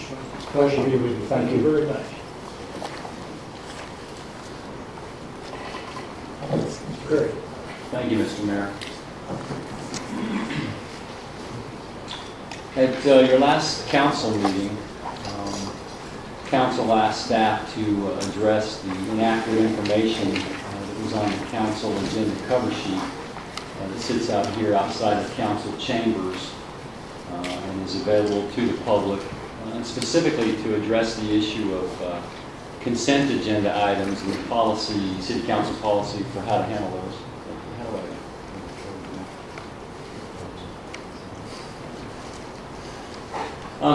Pleasure to be with you. Thank you very much. Great. Thank you, Mr. Mayor. At your last council meeting, council asked staff to address the inaccurate information that was on the council agenda cover sheet that sits out here outside of council chambers and is available to the public, and specifically to address the issue of consent agenda items and the policy, city council policy for how to handle those.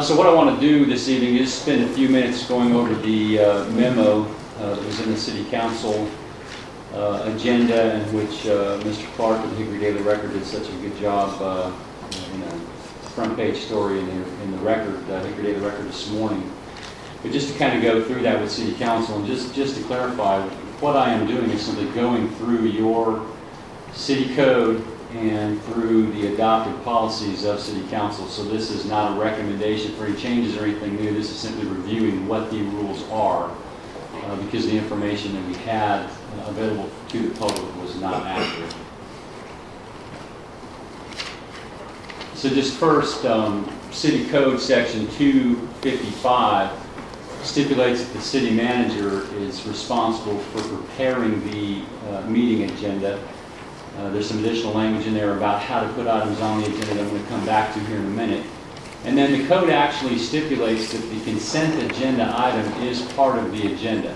So what I want to do this evening is spend a few minutes going over the memo that was in the City Council agenda, in which Mr. Clark of the Hickory Daily Record did such a good job in a front page story in the Record, Hickory Daily Record this morning. But just to kind of go through that with City Council, and just to clarify, what I am doing is simply going through your city code and through the adopted policies of City Council. So this is not a recommendation for any changes or anything new. This is simply reviewing what the rules are, because the information that we had available to the public was not accurate. So just first, City Code Section 255 stipulates that the city manager is responsible for preparing the meeting agenda. There's some additional language in there about how to put items on the agenda that I'm going to come back to here in a minute. And then the code actually stipulates that the consent agenda item is part of the agenda.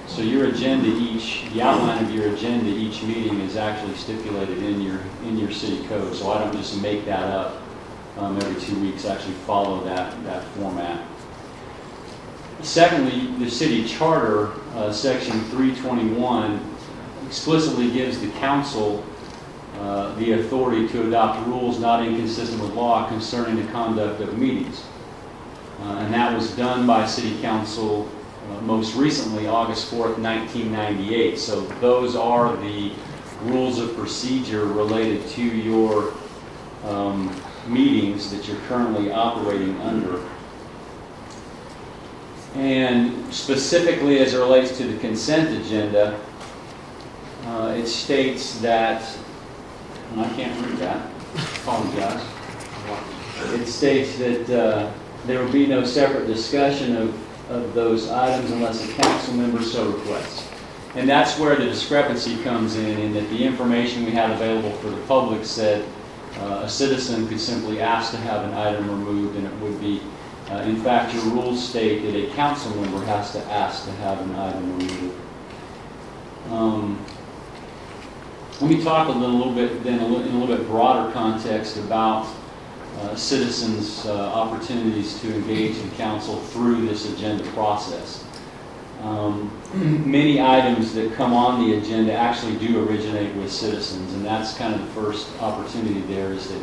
So your agenda the outline of your agenda each meeting is actually stipulated in your city code. So I don't just make that up every 2 weeks, actually follow that format. Secondly, the city charter, section 321, explicitly gives the council the authority to adopt rules not inconsistent with law concerning the conduct of meetings. And that was done by City Council most recently, August 4th, 1998. So those are the rules of procedure related to your meetings that you're currently operating under. And specifically as it relates to the consent agenda, it states that, and I can't read that, apologize. It states that there will be no separate discussion of those items unless a council member so requests. And that's where the discrepancy comes in that the information we had available for the public said a citizen could simply ask to have an item removed, and it would be, in fact, your rules state that a council member has to ask to have an item removed. Let me talk a little bit then in a little bit broader context about citizens' opportunities to engage in council through this agenda process. Many items that come on the agenda actually do originate with citizens, and that's kind of the first opportunity there, is that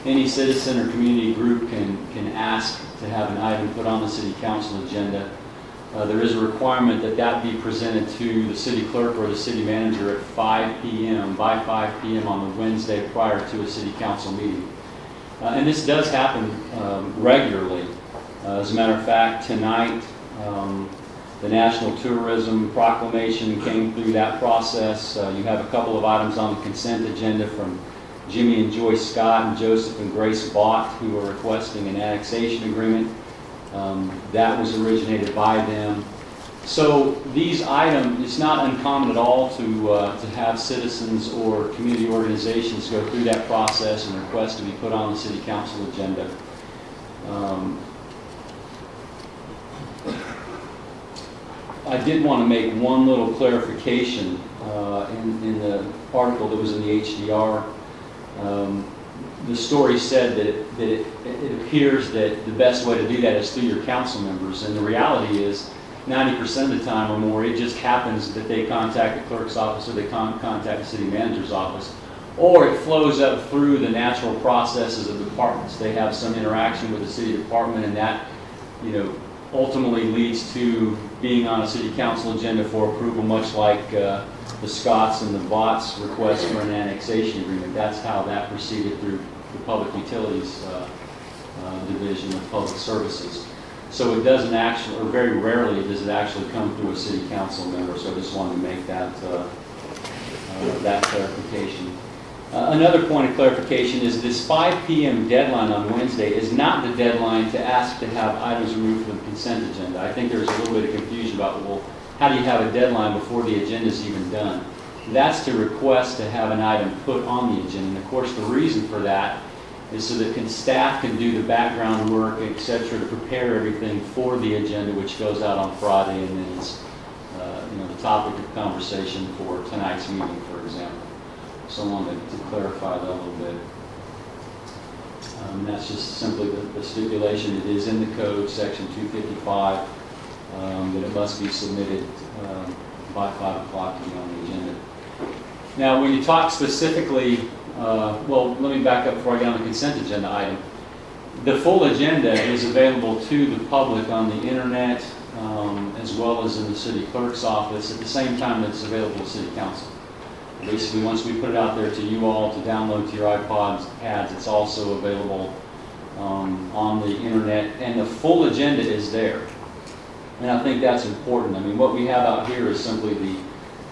any citizen or community group can ask to have an item put on the city council agenda. There is a requirement that that be presented to the city clerk or the city manager at 5 p.m., by 5 p.m. on the Wednesday prior to a city council meeting. And this does happen regularly. As a matter of fact, tonight, the National Tourism Proclamation came through that process. You have a couple of items on the consent agenda from Jimmy and Joyce Scott and Joseph and Grace Bott, who are requesting an annexation agreement. That was originated by them. So these items, it's not uncommon at all to have citizens or community organizations go through that process and request to be put on the city council agenda. I did want to make one little clarification in the article that was in the HDR. The story said that it appears that the best way to do that is through your council members, and the reality is 90% of the time or more, it just happens that they contact the clerk's office or they contact the city manager's office, or it flows up through the natural processes of departments. They have some interaction with the city department, and that, ultimately leads to being on a city council agenda for approval, much like the Scotts and the Botts request for an annexation agreement. That's how that proceeded through the Public Utilities Division of Public Services. So it doesn't actually, or very rarely does it actually come through a city council member. So I just wanted to make that that clarification. Another point of clarification is this 5 p.m. deadline on Wednesday is not the deadline to ask to have items removed from the consent agenda. I think there's a little bit of confusion about, well, how do you have a deadline before the agenda is even done? That's to request to have an item put on the agenda. And of course, the reason for that is so that staff can do the background work, etc., to prepare everything for the agenda, which goes out on Friday, and then it's the topic of conversation for tonight's meeting, for example. So I wanted to clarify that a little bit. That's just simply the stipulation. It is in the code, section 255, that it must be submitted by 5 o'clock to be on the agenda. Now, when you talk specifically, well, let me back up before I get on the consent agenda item. The full agenda is available to the public on the internet, as well as in the city clerk's office at the same time that it's available to city council. Basically, once we put it out there to you all to download to your iPods, it's also available on the internet, and the full agenda is there. And I think that's important. I mean, what we have out here is simply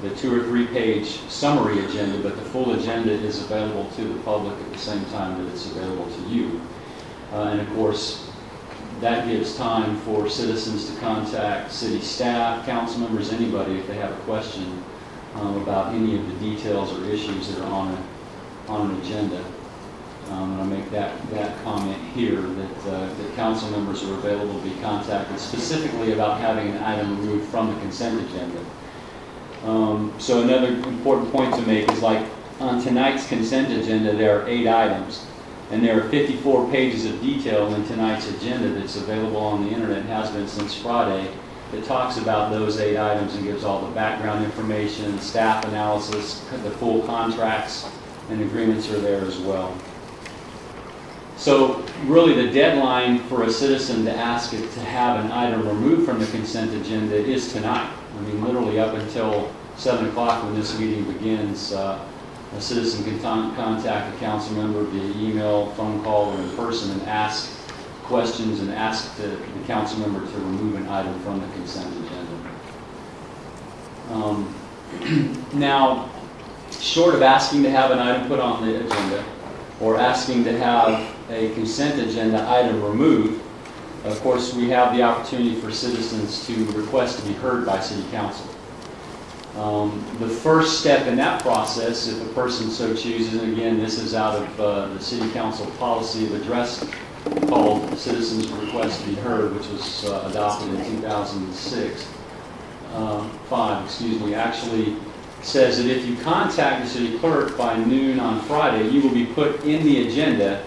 the 2 or 3 page summary agenda, but the full agenda is available to the public at the same time that it's available to you. And of course, that gives time for citizens to contact city staff, council members, anybody if they have a question about any of the details or issues that are on an agenda. And I make that comment here that council members are available to be contacted specifically about having an item removed from the consent agenda. So another important point to make is, like on tonight's consent agenda, there are 8 items, and there are 54 pages of detail in tonight's agenda that's available on the internet, has been since Friday, that talks about those 8 items and gives all the background information, staff analysis, the full contracts and agreements are there as well. So really the deadline for a citizen to ask it to have an item removed from the consent agenda is tonight. I mean, literally up until 7 o'clock when this meeting begins, a citizen can contact a council member via email, phone call, or in person and ask questions and ask the council member to remove an item from the consent agenda. Now, short of asking to have an item put on the agenda or asking to have a consent agenda item removed, of course, we have the opportunity for citizens to request to be heard by City Council. The first step in that process, if a person so chooses, and again, this is out of the City Council policy of address called Citizens Request to be Heard, which was adopted in 2005, actually says that if you contact the city clerk by noon on Friday, you will be put in the agenda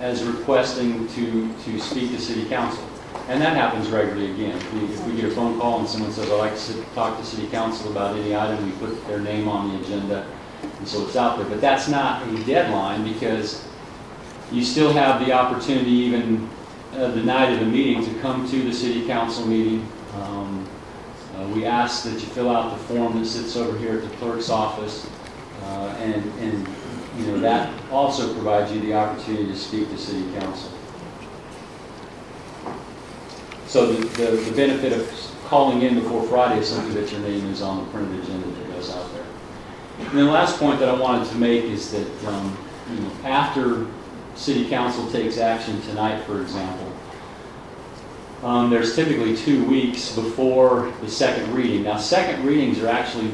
as requesting to speak to City Council. And that happens regularly again. If we get a phone call and someone says, I'd like to talk to City Council about any item, we put their name on the agenda, and so it's out there. But that's not a deadline, because you still have the opportunity, even the night of the meeting, to come to the City Council meeting. We ask that you fill out the form that sits over here at the clerk's office, and that also provides you the opportunity to speak to City Council. So the benefit of calling in before Friday is simply that your name is on the printed agenda that goes out there. And then the last point that I wanted to make is that after City Council takes action tonight, for example, there's typically 2 weeks before the second reading. Now, second readings are actually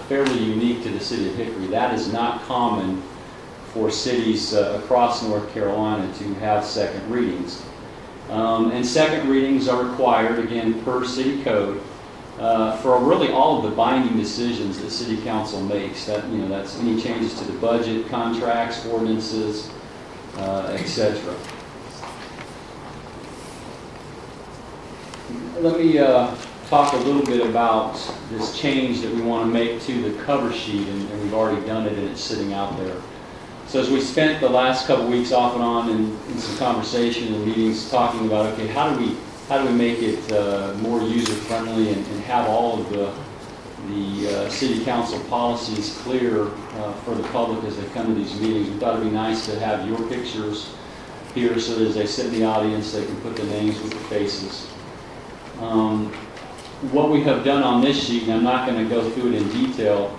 fairly unique to the city of Hickory. That is not common for cities across North Carolina to have second readings. And second readings are required, again, per city code, for really all of the binding decisions that City Council makes. That's any changes to the budget, contracts, ordinances, etc. Let me talk a little bit about this change that we want to make to the cover sheet, and we've already done it and it's sitting out there. So as we spent the last couple weeks off and on in some conversation and meetings talking about, okay, how do we make it more user-friendly and have all of the City Council policies clear for the public as they come to these meetings, we thought it'd be nice to have your pictures here so that as they sit in the audience, they can put the names with the faces. What we have done on this sheet, and I'm not going to go through it in detail,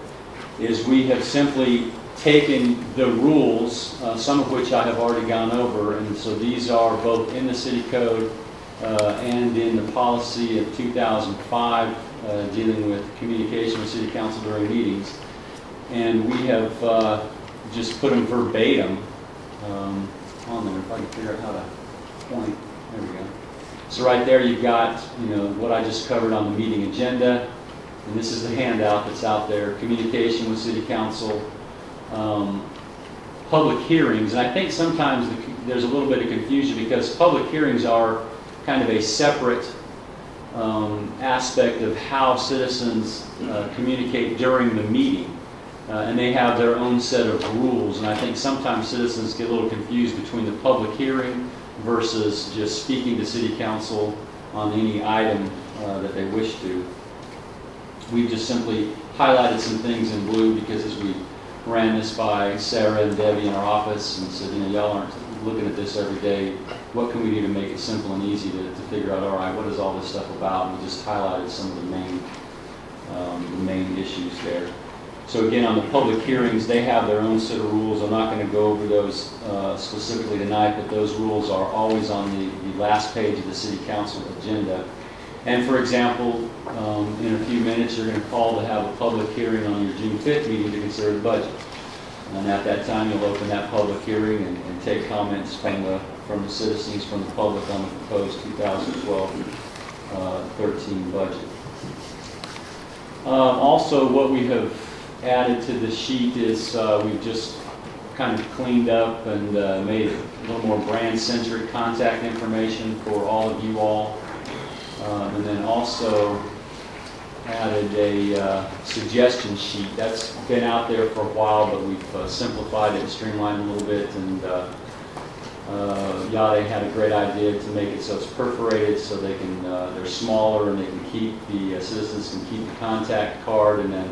is we have simply taken the rules, some of which I have already gone over, and so these are both in the city code and in the policy of 2005 dealing with communication with city council during meetings. And we have just put them verbatim on there. If I can figure out how to point. There we go. So right there you've got, what I just covered on the meeting agenda. And this is the handout that's out there. Communication with city council. Public hearings. And I think sometimes there's a little bit of confusion because public hearings are kind of a separate aspect of how citizens communicate during the meeting. And they have their own set of rules, and I think sometimes citizens get a little confused between the public hearing versus just speaking to city council on any item that they wish to. We've just simply highlighted some things in blue because as we ran this by Sarah and Debbie in our office and said, y'all aren't looking at this every day, what can we do to make it simple and easy to figure out, all right, what is all this stuff about? And we just highlighted some of the main issues there. So again, on the public hearings, they have their own set of rules. I'm not going to go over those specifically tonight, but those rules are always on the last page of the City Council agenda. And for example, in a few minutes, you're going to call to have a public hearing on your June 5th meeting to consider the budget. And at that time, you'll open that public hearing and take comments from the citizens, from the public on the proposed 2012-13 budget. Also, what we have added to the sheet is we've just kind of cleaned up and made a little more brand-centric contact information for all of you all. And then also added a suggestion sheet. That's been out there for a while, but we've simplified it and streamlined it a little bit. And Yade had a great idea to make it so it's perforated, so they can they're smaller and they can keep the citizens can keep the contact card and then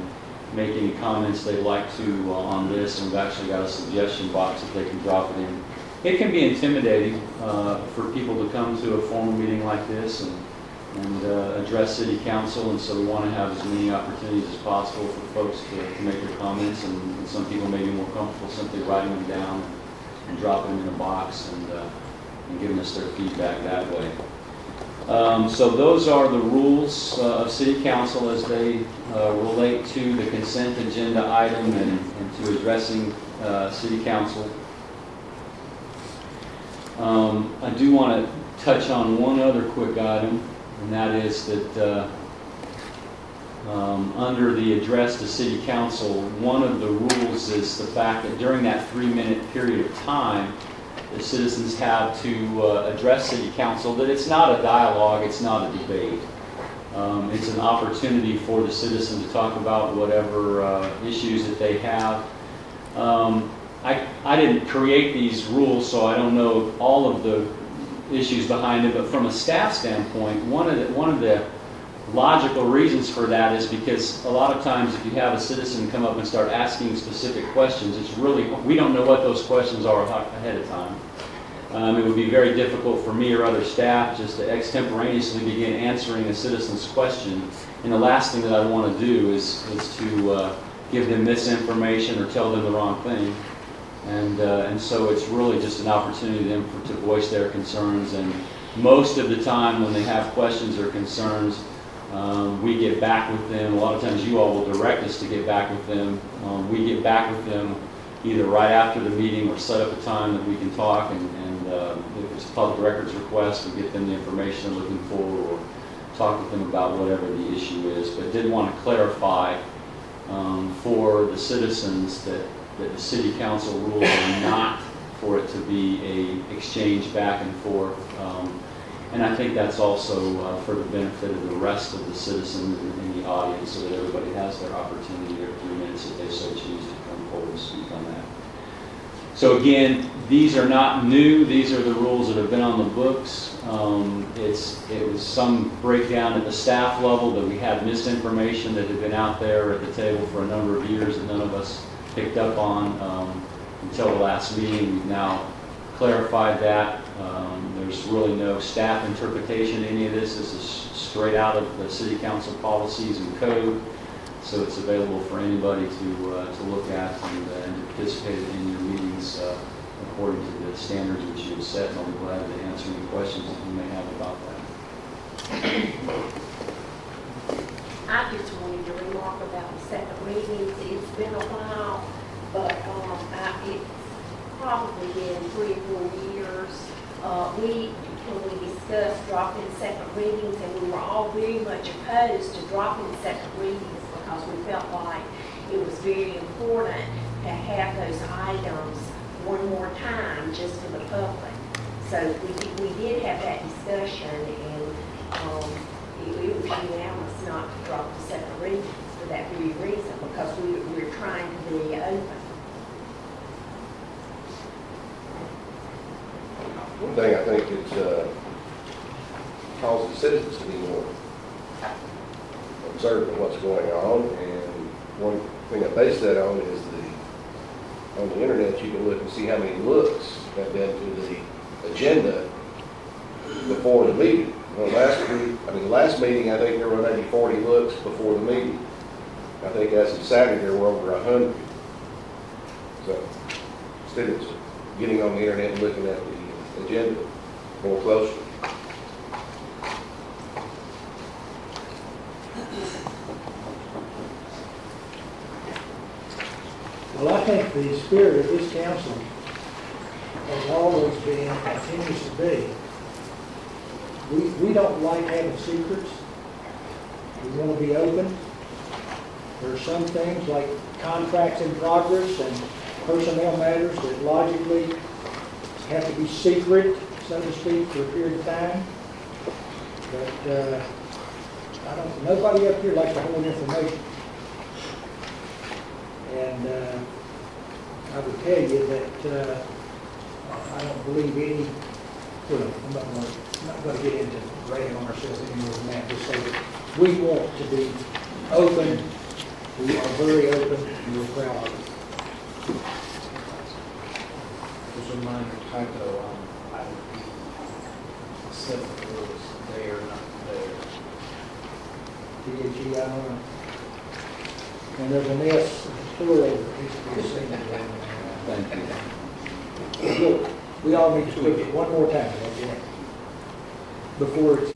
make any comments they'd like to on this. And we've actually got a suggestion box that they can drop it in. It can be intimidating for people to come to a formal meeting like this and address city council, and so we want to have as many opportunities as possible for folks to make their comments, and some people may be more comfortable simply writing them down and dropping them in a box and giving us their feedback that way. So those are the rules of city council as they relate to the consent agenda item and to addressing city council. I do want to touch on one other quick item, and that is that under the address to City Council, one of the rules is the fact that during that 3-minute period of time, the citizens have to address City Council, that it's not a dialogue, it's not a debate. It's an opportunity for the citizen to talk about whatever issues that they have. I didn't create these rules, so I don't know all of the issues behind it, but from a staff standpoint, one of the logical reasons for that is because a lot of times if you have a citizen come up and start asking specific questions, it's really, we don't know what those questions are ahead of time. It would be very difficult for me or other staff just to extemporaneously begin answering a citizen's question, and the last thing that I want to do is to give them misinformation or tell them the wrong thing. And so it's really just an opportunity for them to voice their concerns. And most of the time when they have questions or concerns, we get back with them. A lot of times you all will direct us to get back with them. We get back with them either right after the meeting or set up a time that we can talk. And if it's a public records request, we get them the information they're looking for or talk with them about whatever the issue is. But did want to clarify for the citizens that the city council rules are not for it to be a exchange back and forth. And I think that's also for the benefit of the rest of the citizens in the audience, so that everybody has their opportunity every 3 minutes if they so choose to come forward and speak on that. So again, these are not new. These are the rules that have been on the books. It was some breakdown at the staff level that we had misinformation that had been out there at the table for a number of years that none of us picked up on until the last meeting. We've now clarified that. There's really no staff interpretation in any of this. This is straight out of the city council policies and code. So it's available for anybody to look at and to participate in your meetings according to the standards which you have set. And I'll be glad to answer any questions that you may have about that. I just wanted to remark about the second readings. It's been a while, but it's probably been 3 or 4 years. When we discussed dropping second readings, and we were all very much opposed to dropping second readings because we felt like it was very important to have those items one more time just for the public. So we did have that discussion, and it was unanimous not to drop the second readings for that very reason, because we're trying to be open. One thing I think it's causes citizens to be more observant of what's going on, and one thing I base that on is on the internet you can look and see how many looks have been to the agenda before the meeting. Well, last meeting I think there were maybe 40 looks before the meeting. I think as of Saturday there were over 100. So students getting on the internet and looking at the agenda more closely. Well, I think the spirit of this council has always been, and continues to be, we don't like having secrets. We want to be open. There are some things like contracts in progress and personnel matters that logically have to be secret, so to speak, for a period of time. But nobody up here likes to hold information. And I would tell you that I don't believe any, well, I'm not going to get into rating on ourselves anymore than that. Just say that we want to be open. We are very open, and we're proud of it. Just a minor typo on item B. Except for those there, not there. THE, I don't know. And there's an S, plural, that needs to be seen. Thank you. Look, we all need to tweak it one more time, okay? Before it's